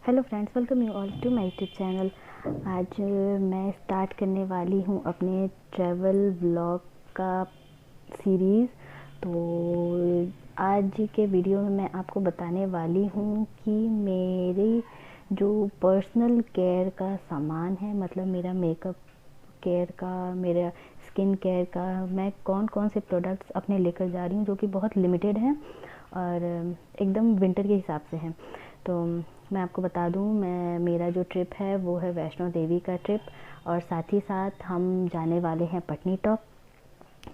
Hello friends, welcome you all to my YouTube channel. आज मैं start करने वाली हूँ अपने ट्रैवल व्लॉग का सीरीज़। तो आज के वीडियो में मैं आपको बताने वाली हूँ कि मेरी जो पर्सनल केयर का सामान है, मतलब मेरा मेकअप केयर का, मेरा स्किन केयर का, मैं कौन कौन से प्रोडक्ट्स अपने लेकर जा रही हूँ जो कि बहुत लिमिटेड हैं और एकदम विंटर के हिसाब से हैं। तो मैं आपको बता दूं, मेरा जो ट्रिप है वो है वैष्णो देवी का ट्रिप, और साथ ही साथ हम जाने वाले हैं पटनीटॉप,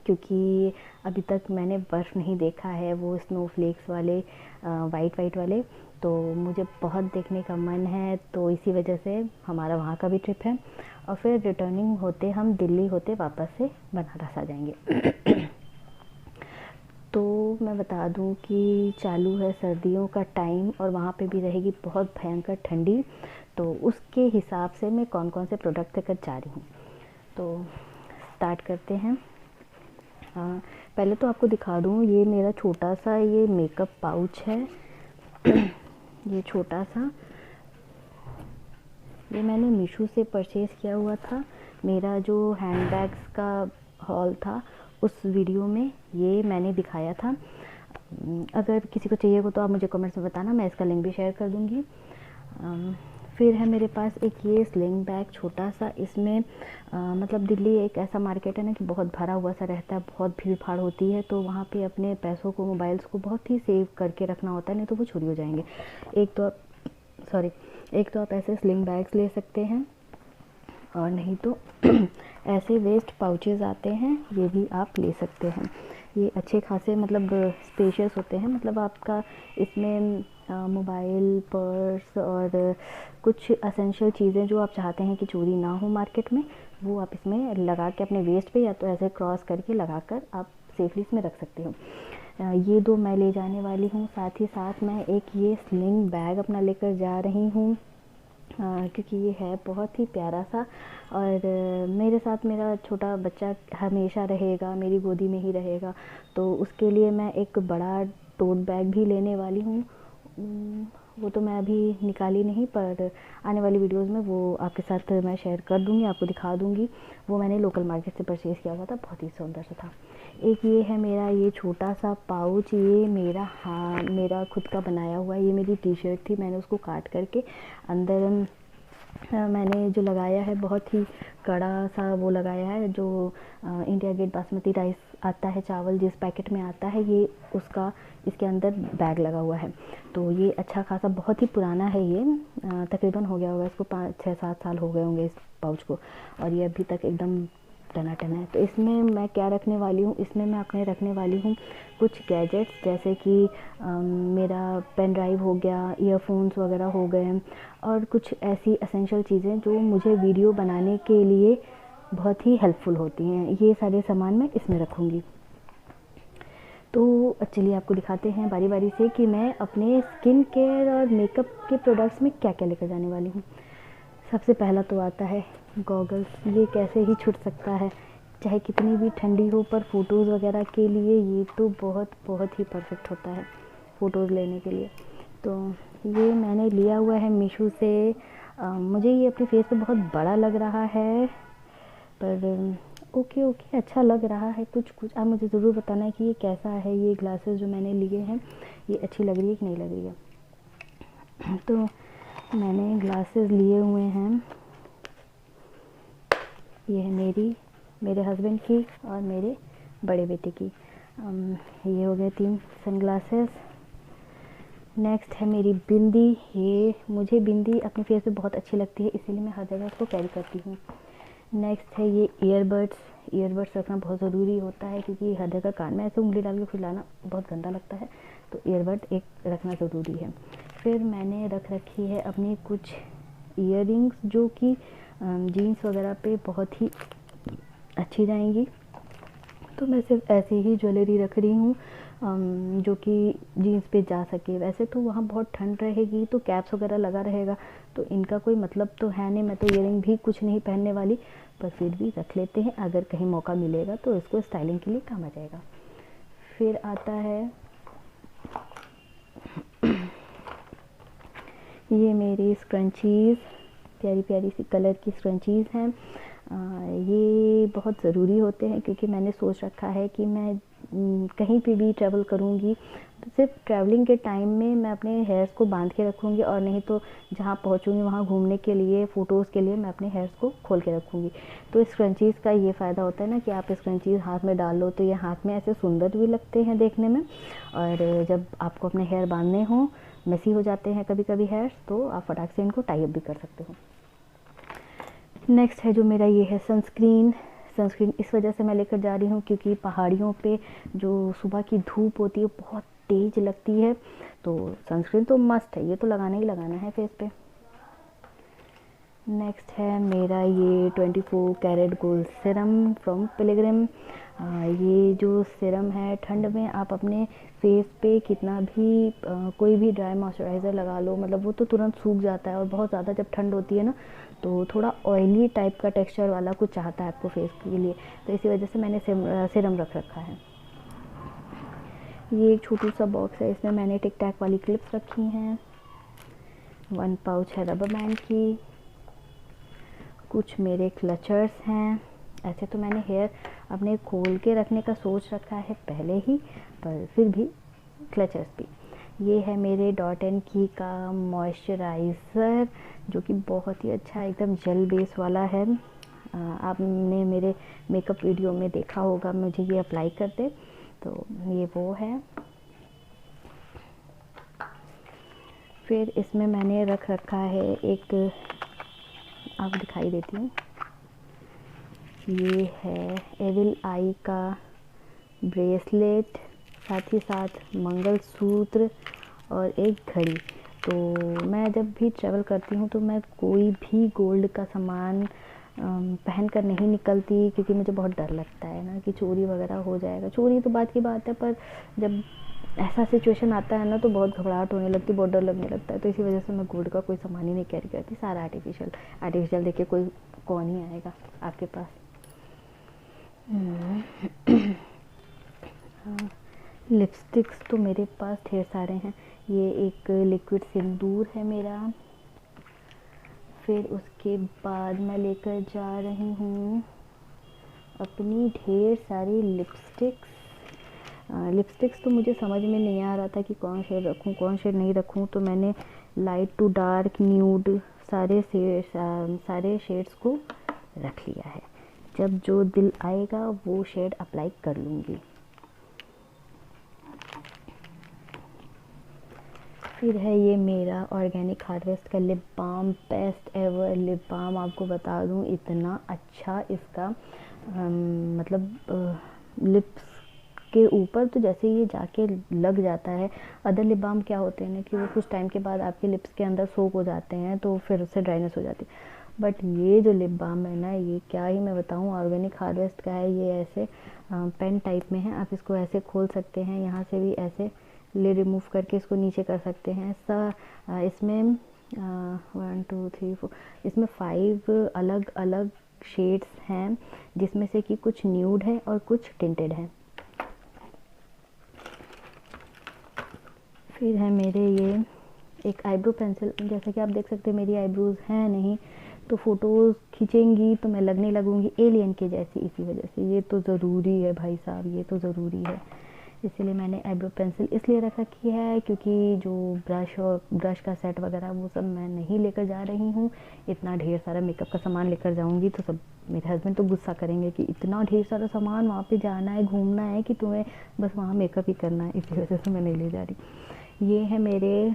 क्योंकि अभी तक मैंने बर्फ़ नहीं देखा है, वो स्नोफ्लेक्स वाले वाइट वाइट वाले, तो मुझे बहुत देखने का मन है। तो इसी वजह से हमारा वहाँ का भी ट्रिप है, और फिर रिटर्निंग होते हम दिल्ली होते वापस से बनारस आ जाएंगे। तो मैं बता दूं कि चालू है सर्दियों का टाइम और वहाँ पे भी रहेगी बहुत भयंकर ठंडी, तो उसके हिसाब से मैं कौन कौन से प्रोडक्ट लेकर जा रही हूँ। तो स्टार्ट करते हैं। पहले तो आपको दिखा दूँ, ये मेरा छोटा सा ये मेकअप पाउच है। ये छोटा सा, ये मैंने मीशो से परचेज़ किया हुआ था। मेरा जो हैंडबैग्स का हॉल था उस वीडियो में ये मैंने दिखाया था। अगर किसी को चाहिए हो तो आप मुझे कमेंट्स में बताना, मैं इसका लिंक भी शेयर कर दूँगी। फिर है मेरे पास एक ये स्लिंग बैग छोटा सा। इसमें मतलब दिल्ली एक ऐसा मार्केट है ना कि बहुत भरा हुआ सा रहता है, बहुत भीड़ भाड़ होती है, तो वहाँ पे अपने पैसों को, मोबाइल्स को बहुत ही सेव करके रखना होता है, नहीं तो वो चोरी हो जाएंगे। एक तो आप ऐसे स्लिंग बैग्स ले सकते हैं, और नहीं तो ऐसे वेस्ट पाउचेस आते हैं, ये भी आप ले सकते हैं। ये अच्छे खासे मतलब स्पेशियस होते हैं, मतलब आपका इसमें मोबाइल, पर्स और कुछ असेंशियल चीज़ें जो आप चाहते हैं कि चोरी ना हो मार्केट में, वो आप इसमें लगा के अपने वेस्ट पे या तो ऐसे क्रॉस करके लगा कर आप सेफली इसमें रख सकते हो। ये दो मैं ले जाने वाली हूँ। साथ ही साथ मैं एक ये स्लिंग बैग अपना लेकर जा रही हूँ, क्योंकि ये है बहुत ही प्यारा सा, और मेरे साथ मेरा छोटा बच्चा हमेशा रहेगा, मेरी गोदी में ही रहेगा, तो उसके लिए मैं एक बड़ा टोट बैग भी लेने वाली हूँ। वो तो मैं अभी निकाली नहीं, पर आने वाली वीडियोस में वो आपके साथ मैं शेयर कर दूँगी, आपको दिखा दूँगी। वो मैंने लोकल मार्केट से परचेज़ किया हुआ था, बहुत ही सुंदर सा था। एक ये है मेरा ये छोटा सा पाउच, ये मेरा खुद का बनाया हुआ है। ये मेरी टी शर्ट थी, मैंने उसको काट करके अंदर मैंने जो लगाया है बहुत ही कड़ा सा वो लगाया है, जो इंडिया गेट बासमती राइस आता है, चावल जिस पैकेट में आता है, ये उसका इसके अंदर बैग लगा हुआ है। तो ये अच्छा खासा बहुत ही पुराना है, ये तकरीबन हो गया होगा इसको 5-6-7 साल हो गए होंगे इस पाउच को, और ये अभी तक एकदम टना टना है। तो इसमें मैं क्या रखने वाली हूँ, इसमें मैं अपने रखने वाली हूँ कुछ गैजेट्स, जैसे कि मेरा पेन ड्राइव हो गया, ईयरफोन्स वगैरह हो गए, और कुछ ऐसी एसेंशियल चीज़ें जो मुझे वीडियो बनाने के लिए बहुत ही हेल्पफुल होती हैं। ये सारे सामान मैं इसमें रखूँगी। तो चलिए आपको दिखाते हैं बारी बारी से कि मैं अपने स्किन केयर और मेकअप के प्रोडक्ट्स में क्या क्या लेकर जाने वाली हूँ। सबसे पहला तो आता है गॉगल्स। ये कैसे ही छूट सकता है, चाहे कितनी भी ठंडी हो, पर फ़ोटोज़ वगैरह के लिए ये तो बहुत बहुत ही परफेक्ट होता है फ़ोटोज़ लेने के लिए। तो ये मैंने लिया हुआ है मीशो से। मुझे ये अपने फेस पे बहुत बड़ा लग रहा है, पर ओके अच्छा लग रहा है। कुछ आप मुझे ज़रूर बताना है कि ये कैसा है। ये ग्लासेस जो मैंने लिए हैं, ये अच्छी लग रही है कि नहीं लग रही है। तो मैंने ग्लासेस लिए हुए हैं, ये है मेरे हस्बैंड की और मेरे बड़े बेटे की। ये हो गए 3 सनग्लासेस। नेक्स्ट है मेरी बिंदी। ये मुझे बिंदी अपने फेस पे बहुत अच्छी लगती है, इसीलिए मैं हर जगह इसको कैरी करती हूँ। नेक्स्ट है ये ईयरबड्स रखना बहुत ज़रूरी होता है, क्योंकि हर जगह कान में ऐसे उंगली डाल के फुलाना बहुत गंदा लगता है, तो ईयरबड एक रखना ज़रूरी है। फिर मैंने रख रखी है अपनी कुछ ईयरिंग्स, जो कि जीन्स वगैरह पे बहुत ही अच्छी जाएंगी। तो मैं सिर्फ ऐसी ही ज्वेलरी रख रही हूँ जो कि जीन्स पे जा सके। वैसे तो वहाँ बहुत ठंड रहेगी, तो कैप्स वगैरह लगा रहेगा, तो इनका कोई मतलब तो है नहीं। मैं तो ईयरिंग भी कुछ नहीं पहनने वाली, पर फिर भी रख लेते हैं, अगर कहीं मौका मिलेगा तो इसको स्टाइलिंग के लिए काम आ जाएगा। फिर आता है ये मेरी स्क्रंचीज़, प्यारी प्यारी सी कलर की स्क्रंचीज़ हैं। ये बहुत ज़रूरी होते हैं क्योंकि मैंने सोच रखा है कि मैं कहीं पे भी ट्रैवल करूँगी तो सिर्फ ट्रैवलिंग के टाइम में मैं अपने हेयर्स को बांध के रखूँगी, और नहीं तो जहाँ पहुँचूँगी वहाँ घूमने के लिए, फ़ोटोज़ के लिए मैं अपने हेयर्स को खोल के रखूँगी। तो स्क्रंचीज़ का ये फ़ायदा होता है ना कि आप स्क्रंचीज़ हाथ में डाल लो तो ये हाथ में ऐसे सुंदर भी लगते हैं देखने में, और जब आपको अपने हेयर बांधने हों, मेसी हो जाते हैं कभी कभी हेयर्स, तो आप फटाक से इनको टाई अप भी कर सकते हो। नेक्स्ट है जो मेरा ये है सनस्क्रीन। सनस्क्रीन इस वजह से मैं लेकर जा रही हूँ क्योंकि पहाड़ियों पे जो सुबह की धूप होती है बहुत तेज़ लगती है, तो सनस्क्रीन तो मस्ट है, ये तो लगाना ही लगाना है फेस पे। नेक्स्ट है मेरा ये 24 carat gold serum from Pilgrim. ये जो सीरम है, ठंड में आप अपने फेस पे कितना भी कोई भी ड्राई मॉइस्चराइज़र लगा लो, मतलब वो तो तुरंत सूख जाता है, और बहुत ज़्यादा जब ठंड होती है ना तो थोड़ा ऑयली टाइप का टेक्सचर वाला कुछ चाहता है आपको फेस के लिए, तो इसी वजह से मैंने सीरम रख रखा है। ये एक छोटू सा बॉक्स है, इसमें मैंने टिक टैक वाली क्लिप्स रखी हैं। 1 पाउच है रबर बैंड की। कुछ मेरे क्लचर्स हैं। ऐसे तो मैंने हेयर अपने खोल के रखने का सोच रखा है पहले ही, पर फिर भी क्लचर्स भी। ये है मेरे डॉट एंड की का मॉइस्चराइज़र, जो कि बहुत ही अच्छा एकदम जेल बेस वाला है। आपने मेरे मेकअप वीडियो में देखा होगा मुझे ये अप्लाई करते, तो ये वो है। फिर इसमें मैंने रख रखा है एक, आप दिखाई देती हूँ, ये है एविल आई का ब्रेसलेट, साथ ही साथ मंगलसूत्र और एक घड़ी। तो मैं जब भी ट्रैवल करती हूँ तो मैं कोई भी गोल्ड का सामान पहन कर नहीं निकलती, क्योंकि मुझे बहुत डर लगता है ना कि चोरी वगैरह हो जाएगा। चोरी तो बात की बात है, पर जब ऐसा सिचुएशन आता है ना तो बहुत घबराहट होने लगती, बहुत डर लगने लगता है। तो इसी वजह से मैं गोल्ड का कोई सामान ही नहीं कैरी करती, सारा आर्टिफिशियल देख के कोई कौन ही आएगा आपके पास। लिपस्टिक्स तो मेरे पास ढेर सारे हैं। ये एक लिक्विड सिंदूर है मेरा। फिर उसके बाद मैं लेकर जा रही हूँ अपनी ढेर सारी लिपस्टिक्स। लिपस्टिक्स तो मुझे समझ में नहीं आ रहा था कि कौन शेड रखूँ कौन शेड नहीं रखूँ, तो मैंने लाइट टू डार्क, न्यूड, सारे शेड्स को रख लिया है। जब जो दिल आएगा वो शेड अप्लाई कर लूँगी। फिर है ये मेरा ऑर्गेनिक हार्वेस्ट का lip balm, best ever lip balm. आपको बता दूँ इतना अच्छा इसका मतलब लिप्स के ऊपर तो जैसे ये जाके लग जाता है। अदर लिप बाम क्या होते हैं ना कि वो कुछ टाइम के बाद आपके लिप्स के अंदर सोक हो जाते हैं, तो फिर उससे ड्राइनेस हो जाती है। बट ये जो लिप बाम है ना, ये क्या ही मैं बताऊँ, ऑर्गेनिक हार्वेस्ट का है। ये ऐसे पेन टाइप में है, आप इसको ऐसे खोल सकते हैं, यहाँ से भी ऐसे लिड रिमूव करके इसको नीचे कर सकते हैं। इसमें 1 2 3 4 इसमें 5 अलग अलग शेड्स हैं, जिसमें से कि कुछ न्यूड है और कुछ टिंटेड है। फिर है मेरे ये एक आईब्रो पेंसिल। जैसा कि आप देख सकते हैं मेरी आईब्रोज हैं नहीं, तो फ़ोटोज़ खींचेंगी तो मैं लगने लगूँगी एलियन के जैसी, इसी वजह से ये तो ज़रूरी है भाई साहब, ये तो ज़रूरी है। इसीलिए मैंने आईब्रो पेंसिल इसलिए रख रखी है क्योंकि जो ब्रश और ब्रश का सेट वगैरह वो सब मैं नहीं लेकर जा रही हूँ। इतना ढेर सारा मेकअप का सामान लेकर जाऊँगी तो सब मेरे हस्बैंड तो गुस्सा करेंगे कि इतना ढेर सारा सामान, वहाँ पे जाना है, घूमना है, कि तुम्हें बस वहाँ मेकअप ही करना है। इसी वजह से मैं नहीं ले जा रही। ये है मेरे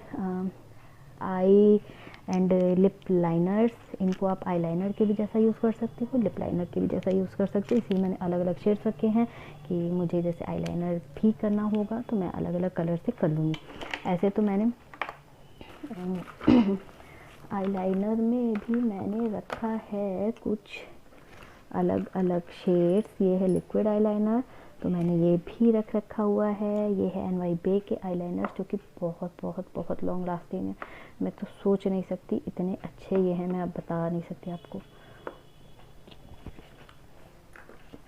आई एंड लिप लाइनर्स। इनको आप आई लाइनर के भी जैसा यूज़ कर सकते हो, लिप लाइनर के भी जैसा यूज़ कर सकते हो। इसलिए मैंने अलग अलग शेड्स रखे हैं कि मुझे जैसे आई लाइनर भी करना होगा तो मैं अलग अलग कलर से कर लूँगी। ऐसे तो मैंने आई लाइनर में भी मैंने रखा है कुछ अलग अलग शेड्स। ये है लिक्विड आई लाइनर, तो मैंने ये भी रख रखा हुआ है। ये है NYBE के आईलाइनर्स, जो कि बहुत बहुत बहुत लॉन्ग लास्टिंग है। मैं तो सोच नहीं सकती इतने अच्छे ये हैं, मैं अब बता नहीं सकती आपको।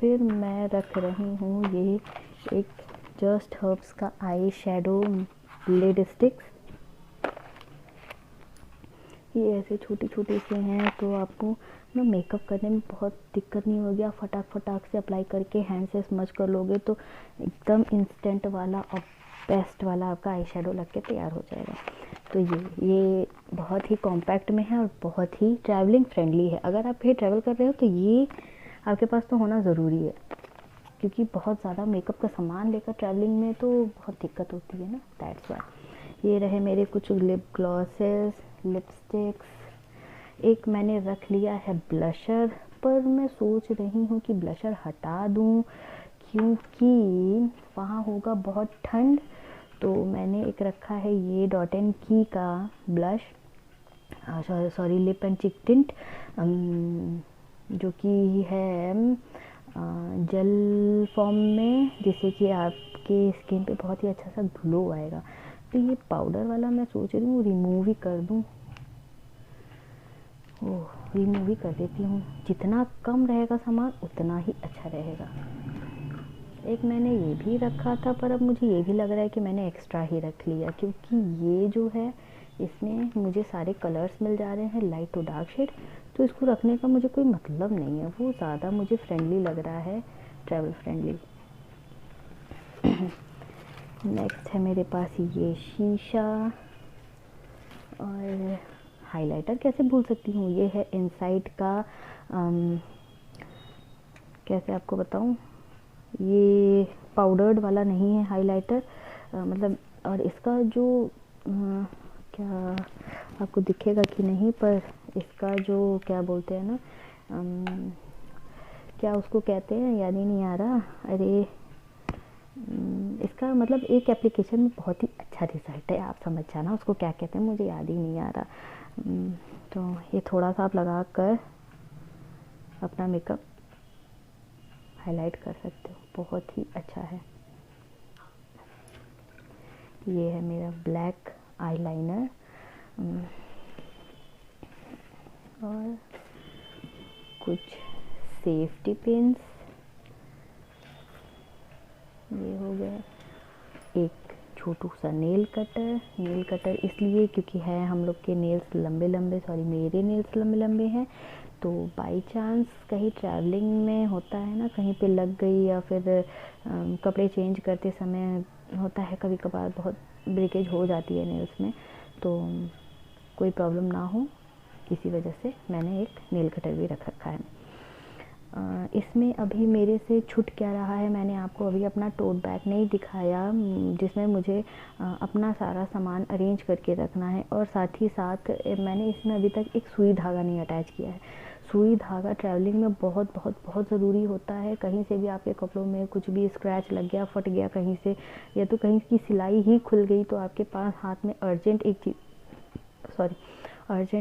फिर मैं रख रही हूँ ये एक जस्ट हर्ब्स का आई शेडो लिड स्टिक्स। ये ऐसे छोटे छोटे से हैं, तो आपको ना मेकअप करने में बहुत दिक्कत नहीं होगी। आप फटाक फटाक से अप्लाई करके हैंड से स्मच कर लोगे तो एकदम इंस्टेंट वाला और बेस्ट वाला आपका आई शेडो लग के तैयार हो जाएगा। तो ये बहुत ही कॉम्पैक्ट में है और बहुत ही ट्रैवलिंग फ्रेंडली है। अगर आप कहीं ट्रैवल कर रहे हो तो ये आपके पास तो होना ज़रूरी है, क्योंकि बहुत ज़्यादा मेकअप का सामान लेकर ट्रैवलिंग में तो बहुत दिक्कत होती है ना, दैट्स वाई। ये रहे मेरे कुछ लिप ग्लॉसेस, लिपस्टिक्स। एक मैंने रख लिया है ब्लशर, पर मैं सोच रही हूँ कि ब्लशर हटा दूँ, क्योंकि वहाँ होगा बहुत ठंड। तो मैंने एक रखा है ये डॉट एंड की का blush, sorry lip and cheek tint, जो कि है जेल फॉर्म में, जिससे कि आपके स्किन पे बहुत ही अच्छा सा ग्लो आएगा। तो ये पाउडर वाला मैं सोच रही हूँ रिमूव ही कर दूँ। ओह, रिमूव ही कर देती हूँ, जितना कम रहेगा सामान उतना ही अच्छा रहेगा। एक मैंने ये भी रखा था, पर अब मुझे ये भी लग रहा है कि मैंने एक्स्ट्रा ही रख लिया, क्योंकि ये जो है इसमें मुझे सारे कलर्स मिल जा रहे हैं, लाइट टू डार्क शेड। तो इसको रखने का मुझे कोई मतलब नहीं है, वो ज़्यादा मुझे फ्रेंडली लग रहा है, ट्रैवल फ्रेंडली। नेक्स्ट है मेरे पास ये शीशा, और हाइलाइटर कैसे भूल सकती हूँ। ये है इनसाइड का, कैसे आपको बताऊँ, ये पाउडर्ड वाला नहीं है हाइलाइटर, मतलब, और इसका जो क्या आपको दिखेगा कि नहीं, पर इसका जो क्या बोलते हैं ना, क्या उसको कहते हैं, याद ही नहीं आ रहा। अरे इसका मतलब एक एप्लीकेशन में बहुत ही अच्छा रिजल्ट है, आप समझ जाना उसको क्या कहते हैं, मुझे याद ही नहीं आ रहा। तो ये थोड़ा सा आप लगा कर अपना मेकअप हाईलाइट कर सकते हो, बहुत ही अच्छा है। ये है मेरा ब्लैक आईलाइनर, और कुछ सेफ्टी पिन्स, ये हो गया। एक छोटू सा नेल कटर इसलिए क्योंकि है हम लोग के नेल्स लंबे लंबे, सॉरी मेरे नेल्स लंबे लंबे हैं, तो बाई चांस कहीं ट्रैवलिंग में होता है ना, कहीं पे लग गई, या फिर कपड़े चेंज करते समय होता है कभी कभार बहुत ब्रेकेज हो जाती है नेल्स में, तो कोई प्रॉब्लम ना हो, इसी वजह से मैंने एक नेल कटर भी रख रखा है। इसमें अभी मेरे से छूट क्या रहा है, मैंने आपको अभी अपना टोट बैग नहीं दिखाया, जिसमें मुझे अपना सारा सामान अरेंज करके रखना है, और साथ ही साथ मैंने इसमें अभी तक एक सुई धागा नहीं अटैच किया है। सुई धागा ट्रैवलिंग में बहुत बहुत बहुत ज़रूरी होता है। कहीं से भी आपके कपड़ों में कुछ भी स्क्रैच लग गया, फट गया कहीं से, या तो कहीं की सिलाई ही खुल गई, तो आपके पास हाथ में अर्जेंट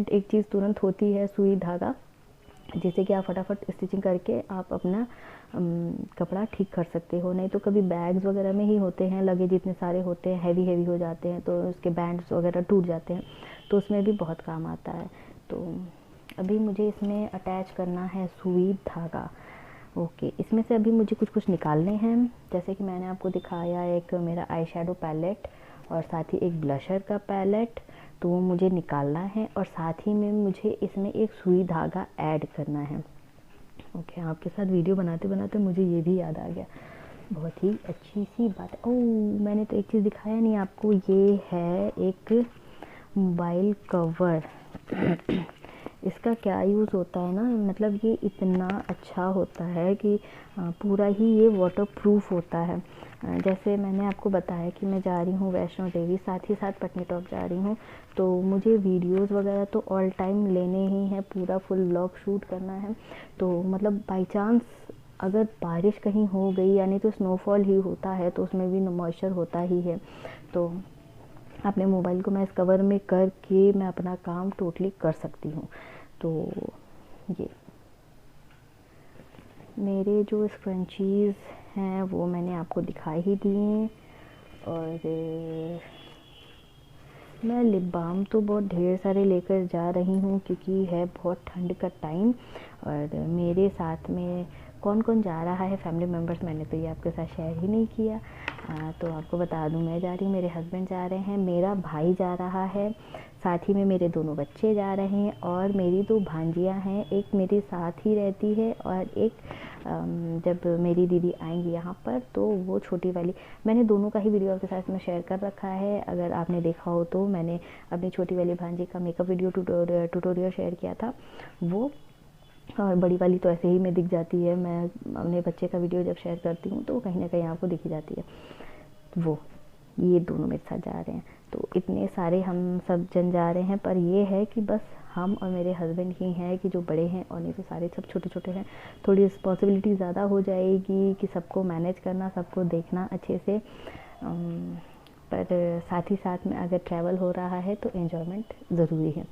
एक चीज़ तुरंत होती है, सुई धागा, जिससे कि आप फटाफट स्टिचिंग करके आप अपना कपड़ा ठीक कर सकते हो। नहीं तो कभी बैग्स वगैरह में ही होते हैं, लगेज इतने सारे होते हैं, हैवी हो जाते हैं, तो उसके बैंड्स वगैरह टूट जाते हैं, तो उसमें भी बहुत काम आता है। तो अभी मुझे इसमें अटैच करना है सुई धागा। ओके, इसमें से अभी मुझे कुछ निकालने हैं, जैसे कि मैंने आपको दिखाया एक मेरा आई शेडो पैलेट, और साथ ही एक ब्लशर का पैलेट, तो वो मुझे निकालना है, और साथ ही में मुझे इसमें एक सुई धागा ऐड करना है। ओके, आपके साथ वीडियो बनाते बनाते मुझे ये भी याद आ गया, बहुत ही अच्छी सी बात है। ओह, मैंने तो एक चीज़ दिखाया नहीं आपको, ये है एक मोबाइल कवर। इसका क्या यूज़ होता है ना, मतलब ये इतना अच्छा होता है कि पूरा ही ये वाटरप्रूफ होता है। जैसे मैंने आपको बताया कि मैं जा रही हूँ वैष्णो देवी, साथ ही साथ पटनीटॉप जा रही हूँ, तो मुझे वीडियोस वगैरह तो ऑल टाइम लेने ही हैं, पूरा फुल व्लॉग शूट करना है। तो मतलब बाई चांस अगर बारिश कहीं हो गई, यानी तो स्नोफॉल ही होता है, तो उसमें भी मॉइस्चर होता ही है, तो अपने मोबाइल को मैं इस कवर में करके मैं अपना काम टोटली कर सकती हूँ। तो ये मेरे जो स्क्रंचीज़ हैं वो मैंने आपको दिखाई ही दिए, और मैं लिप बाम तो बहुत ढेर सारे लेकर जा रही हूँ, क्योंकि है बहुत ठंड का टाइम। और मेरे साथ में कौन कौन जा रहा है फैमिली मेम्बर्स, मैंने तो ये आपके साथ शेयर ही नहीं किया। तो आपको बता दूं, मैं जा रही हूँ, मेरे हस्बैंड जा रहे हैं, मेरा भाई जा रहा है, साथ ही में मेरे दोनों बच्चे जा रहे हैं और मेरी 2 भांजियाँ हैं, एक मेरे साथ ही रहती है और एक जब मेरी दीदी आएंगी यहाँ पर तो वो छोटी वाली, मैंने दोनों का ही वीडियो आपके साथ में शेयर कर रखा है, अगर आपने देखा हो तो। मैंने अपनी छोटी वाली भांजी का मेकअप वीडियो ट्यूटोरियल शेयर किया था वो, और बड़ी वाली तो ऐसे ही में दिख जाती है, मैं अपने बच्चे का वीडियो जब शेयर करती हूँ तो कहीं ना कहीं आपको दिख ही जाती है। वो ये दोनों मेरे साथ जा रहे हैं, तो इतने सारे हम सब जन जा रहे हैं, पर ये है कि बस हम और मेरे हस्बैंड ही हैं कि जो बड़े हैं, और नहीं तो सारे सब छोटे छोटे हैं। थोड़ी रिस्पॉन्सिबिलिटी ज़्यादा हो जाएगी कि सबको मैनेज करना, सबको देखना अच्छे से, पर साथ ही साथ में अगर ट्रैवल हो रहा है तो एन्जॉयमेंट ज़रूरी है।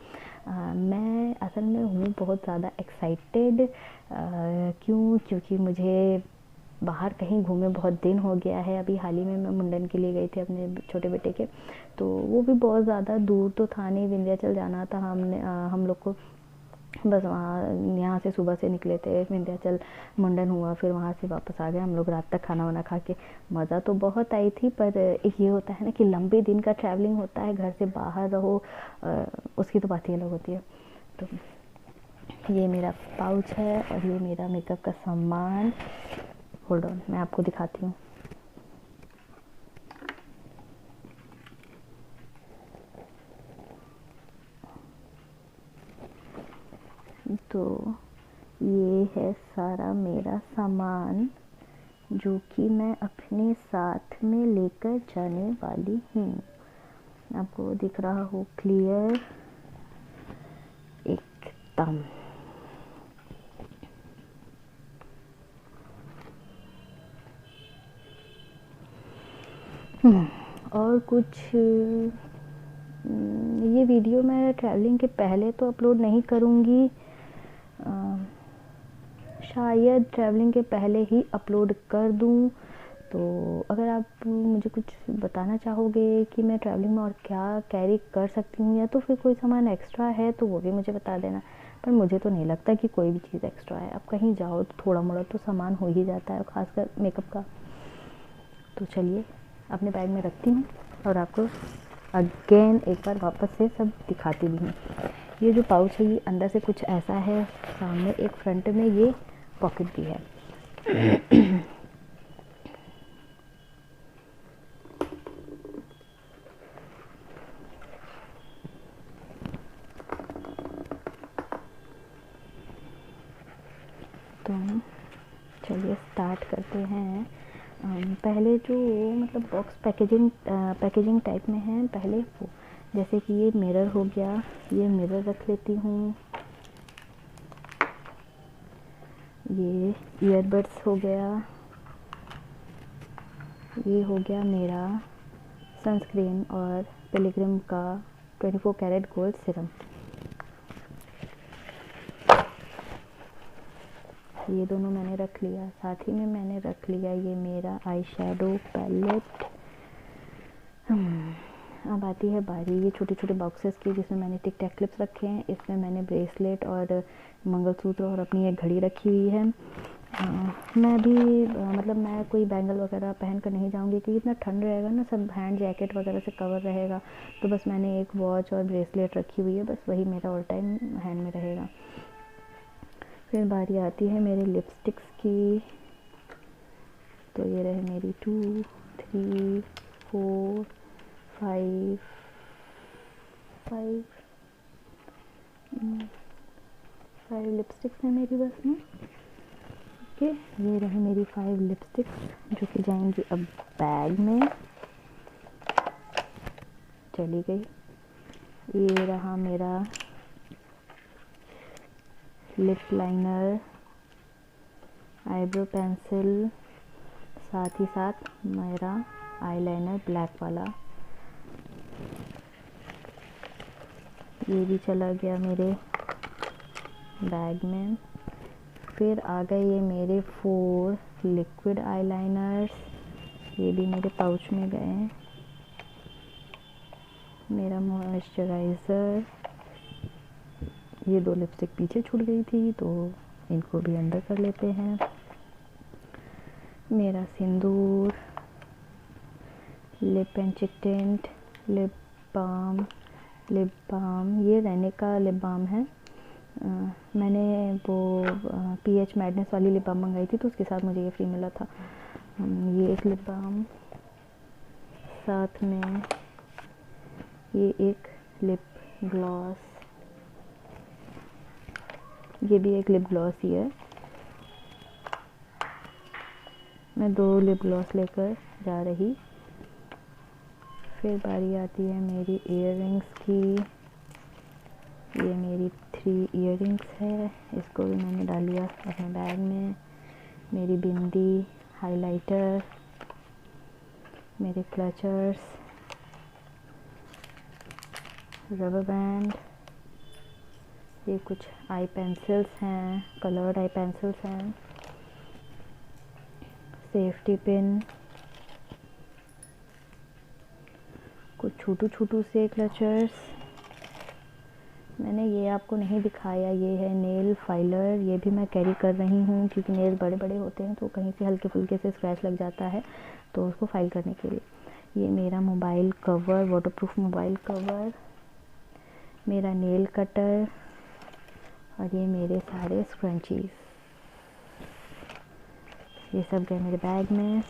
मैं असल में हूँ बहुत ज़्यादा एक्साइटेड, क्योंकि मुझे बाहर कहीं घूमे बहुत दिन हो गया है। अभी हाल ही में मैं मुंडन के लिए गई थी अपने छोटे बेटे के, तो वो भी बहुत ज़्यादा दूर तो था नहीं, विंध्याचल जाना था हम लोग को। बस वहाँ यहाँ से सुबह से निकले थे, विंध्याचल मुंडन हुआ, फिर वहाँ से वापस आ गए हम लोग रात तक खाना वाना खा के। मज़ा तो बहुत आई थी, पर एक ये होता है ना कि लंबे दिन का ट्रैवलिंग होता है, घर से बाहर रहो, उसकी तो बात ही अलग होती है। तो ये मेरा पाउच है और ये मेरा मेकअप का सामान। होल्ड ऑन, मैं आपको दिखाती हूँ। तो ये है सारा मेरा सामान जो कि मैं अपने साथ में लेकर जाने वाली हूँ। आपको दिख रहा हो क्लियर एकदम। और कुछ ये वीडियो मैं ट्रैवलिंग के पहले तो अपलोड नहीं करूँगी, शायद ट्रैवलिंग के पहले ही अपलोड कर दूँ। तो अगर आप मुझे कुछ बताना चाहोगे कि मैं ट्रैवलिंग में और क्या कैरी कर सकती हूँ, या तो फिर कोई सामान एक्स्ट्रा है तो वो भी मुझे बता देना। पर मुझे तो नहीं लगता कि कोई भी चीज़ एक्स्ट्रा है। अब कहीं जाओ तो थोड़ा मोड़ा तो सामान हो ही जाता है, खासकर मेकअप का। तो चलिए अपने बैग में रखती हूँ और आपको अगेन एक बार वापस से सब दिखाती भी हूँ। ये जो पाउच है ये अंदर से कुछ ऐसा है, सामने एक फ्रंट में ये पॉकेट भी है। तो चलिए स्टार्ट करते हैं। पहले जो मतलब बॉक्स पैकेजिंग टाइप में है, पहले वो, जैसे कि ये मिरर हो गया, ये मिरर रख लेती हूँ। ये ईयरबड्स हो गया, ये हो गया मेरा सनस्क्रीन और पिलग्रिम का 24 कैरेट गोल्ड सीरम। ये दोनों मैंने रख लिया। साथ ही में मैंने रख लिया ये मेरा आई शेडो पैलेट। अब आती है बारी ये छोटे छोटे बॉक्सेस की, जिसमें मैंने टिक टैक क्लिप्स रखे हैं। इसमें मैंने ब्रेसलेट और मंगलसूत्र और अपनी एक घड़ी रखी हुई है। मैं भी मतलब मैं कोई बैंगल वगैरह पहन कर नहीं जाऊंगी, क्योंकि इतना ठंड रहेगा ना, सब हैंड जैकेट वगैरह से कवर रहेगा। तो बस मैंने एक वॉच और ब्रेसलेट रखी हुई है, बस वही मेरा ऑल टाइम हैंड में रहेगा। फिर बारी आती है मेरे लिपस्टिक्स की। तो ये रहे मेरी 2, 3, 4, 5 लिपस्टिक्स हैं मेरी बस में। ओके, ये रही मेरी 5 लिपस्टिक्स जो कि जाएंगी अब बैग में। चली गई। ये रहा मेरा लिप लाइनर, आईब्रो पेंसिल, साथ ही साथ मेरा आईलाइनर ब्लैक वाला, ये भी चला गया मेरे बैग में। फिर आ गए ये मेरे 4 लिक्विड आईलाइनर्स, ये भी मेरे पाउच में गए। मेरा मॉइस्चराइज़र, ये 2 लिपस्टिक पीछे छूट गई थी तो इनको भी अंदर कर लेते हैं। मेरा सिंदूर, lip and cheek tint, lip balm, lip balm, ये रैने का लिप बाम है। मैंने वो पीएच मैडनेस वाली लिप बाम मंगाई थी तो उसके साथ मुझे ये फ्री मिला था। ये एक लिप बाम, साथ में ये एक लिप ग्लॉस, ये भी एक लिप ग्लॉस ही है। मैं 2 लिप ग्लॉस लेकर जा रही। फिर बारी आती है मेरी इयररिंग्स की। ये मेरी 3 इयररिंग्स है, इसको भी मैंने डाल लिया अपने बैग में। मेरी बिंदी, हाइलाइटर, मेरे क्लचर्स, रबर बैंड, ये कुछ आई पेंसिल्स हैं, कलर्ड आई पेंसिल्स हैं, सेफ्टी पिन, कुछ छोटू छोटू से क्लचर्स। मैंने ये आपको नहीं दिखाया, ये है नेल फाइलर, ये भी मैं कैरी कर रही हूँ क्योंकि नेल बड़े बड़े होते हैं तो कहीं से हल्के फुल्के से स्क्रैच लग जाता है तो उसको फाइल करने के लिए। ये मेरा mobile cover, waterproof mobile cover, मेरा नेल कटर, और ये मेरे सारे स्क्रंचीज, ये सब गए मेरे बैग में।